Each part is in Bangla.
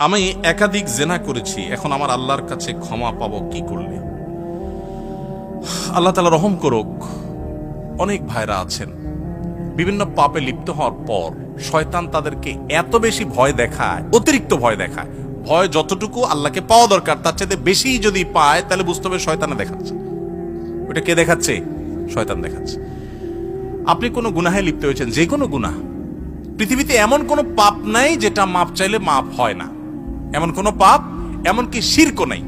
আমি একাধিক জেনা করেছি, এখন আমার আল্লাহর কাছে ক্ষমা পাবো কি করলে? আল্লাহ তাআলা রহম করুক। অনেক ভাইরা আছেন বিভিন্ন পাপে লিপ্ত হওয়ার পর শয়তান তাদেরকে এত বেশি ভয় দেখায়, অতিরিক্ত ভয় দেখায়। ভয় যতটুকু আল্লাহকে পাওয়া দরকার তার চাইতে বেশি যদি পায় তাহলে বুঝতে হবে শয়তানে দেখাচ্ছে। ওটা কে দেখাচ্ছে? শয়তান দেখাচ্ছে। আপনি কোনো গুনাহে লিপ্ত হয়েছেন, যে কোনো গুনাহ, পৃথিবীতে এমন কোনো পাপ নাই যেটা মাপ চাইলে মাপ হয় না। এমন কোনো পাপ, এমনকি শিরকও নাই।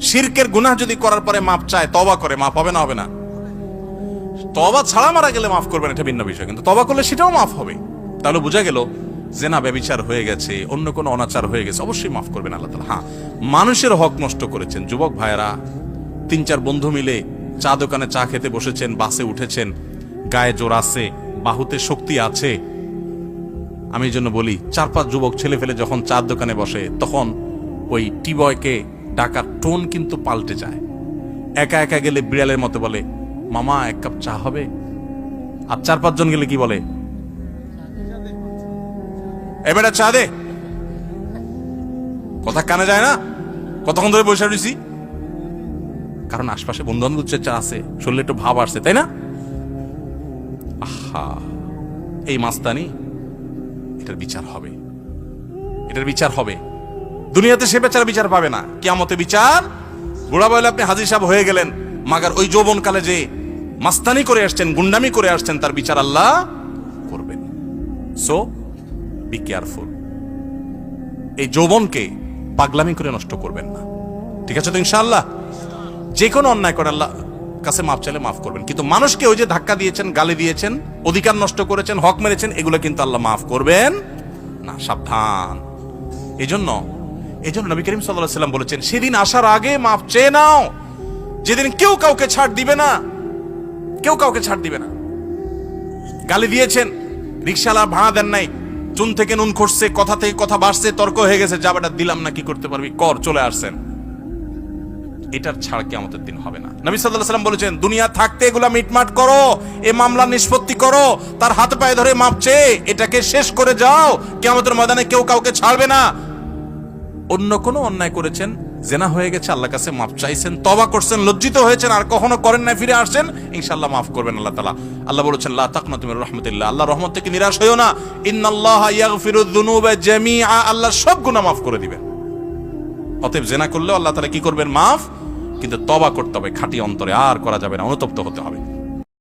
শিরকের গুনাহ যদি করার পরে মাপ চায়, তওবা করে, মাপ হবে না? হবে না? তওবা ছাড়া মারা গেলে মাফ করবেন, এটা ভিন্ন বিষয়, কিন্তু তওবা করলে সেটাও মাফ হবে। তাহলে বোঝা গেল জেনা ব্যভিচার হয়ে গেছে, অন্য কোনো অনাচার হয়ে গেছে, অবশ্যই মাফ করবেন আল্লাহ তাআলা। হ্যাঁ, মানুষের হক নষ্ট করেছেন, যুবক ভাইয়েরা 3-4 বন্ধু মিলে চা দোকানে চা খেতে বসেছেন, বাসে উঠেছেন, গায়ে জোর আছে, বাহুতে শক্তি আছে। আমি এই জন্য বলি, 4-5 যুবক ছেলে ফেলে যখন চার দোকানে বসে তখন ওই টিবয়কে ডাকার টোন কিন্তু পাল্টে যায়। একা একা গেলে বিড়ালের মতো বলে, মামা 1 কাপ চা হবে? আর 4-5 জন গেলে কি বলে? এবারে চা দে। কথা কানে যায় না? কতক্ষণ ধরে বসে রয়েছি? কারণ আশপাশে বন্ধু বান্ধব চা আছে, শরীরে একটু ভাব আসছে, তাই না? আহা, এই মাস্তানি, এটার বিচার হবে, এটার বিচার হবে। দুনিয়াতে সে বেচারা বিচার পাবে না, কিয়ামতে বিচার। বুড়া বয়লে আপনি হাজী সাহেব হয়ে গেলেন, মাগার ওই যৌবনকালে যে মাস্তানি করে আসছেন, গুন্ডামি করে আসছেন, তার বিচার আল্লাহ করবেন। So be careful. এই যৌবনকে পাগলামি করে নষ্ট করবেন না, ঠিক আছে তো? ইনশাআল্লাহ যে কোনো অন্যায় করে আল্লাহ কাছে মাফ চাইলে মাফ করবেন, কিন্তু মানুষকে ওই যে ধাক্কা দিয়েছেন, গালি দিয়েছেন, অধিকার নষ্ট করেছেন, হক মেরেছেন, এগুলো কিন্তু আল্লাহ মাফ করবেন না, সাবধান। এই জন্য নবী করিম সাল্লাল্লাহু আলাইহি ওয়াসাল্লাম বলেছেন, সেদিন আসার আগে মাফ চেয়ে নাও, যেদিন কেউ কাউকে ছাড় দিবে না, কেউ কাউকে ছাড় দিবে না। গালি দিয়েছেন, রিকশাওয়ালা ভাড়া দেন নাই, চুন থেকে নুন খসছে, কথা থেকে কথা বাড়ছে, তর্ক হয়ে গেছে, যাবাটা দিলাম না, কি করতে পারবি কর, চলে আসছেন। এটার ছাড় কিয়ামতের দিন হবে না। নবী সাল্লাল্লাহু আলাইহি ওয়াসাল্লাম বলেছেন, দুনিয়া থাকতে এগুলা মিটমাট করো, এই মামলা নিষ্পত্তি করো, তার হাত পায়ে ধরে মাপ চেয়ে এটাকে শেষ করে যাও। কিয়ামতের ময়দানে কেউ কাউকে ছাড়বে না। অন্য কোনো অন্যায় করেছেন, জেনা হয়ে গেছে, আল্লাহর কাছে মাপ চাইছেন, তওবা করছেন, লজ্জিত হয়েছেন, আর কখনো করেন না, ফিরে আসছেন, ইনশাআল্লাহ মাফ করবেন আল্লাহ তাআলা। আল্লাহ বলেছেন, লা তাকনাতু মির রাহমাতিল্লাহ, আল্লাহর রহমত থেকে নিরাশ হইও না। ইন্নাল্লাহা ইয়াগফিরুয যুনুবা জামিআ, আল্লাহ সব গুনাহ মাফ করে দিবেন। অতএব জেনা করলেও আল্লাহ তাআলা কি করবেন? মাফ। কিন্তু তওবা করতে হবে খাঁটি অন্তরে, আর করা যাবে না, অনুতপ্ত হতে হবে।